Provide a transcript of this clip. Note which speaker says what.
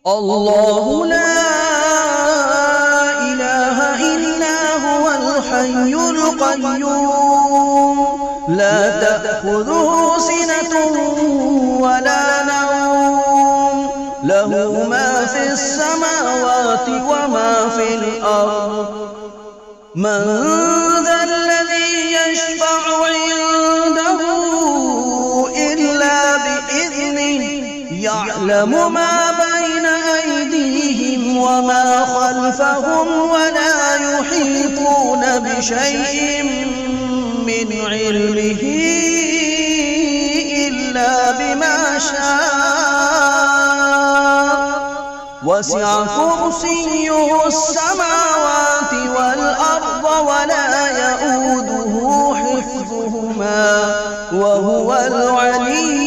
Speaker 1: الله لا إله إلا هو الحي القيوم لا تأخذه سنة ولا نوم له ما في السماوات وما في الأرض من ذا الذي يشفع عنده إلا بإذنه يعلم ما بين أيديهم وما خلفهم ولا يحيطون بشيء من علمه إلا بما شاء وسع كرسيه السماوات والأرض ولا يئوده حفظهما وهو العلي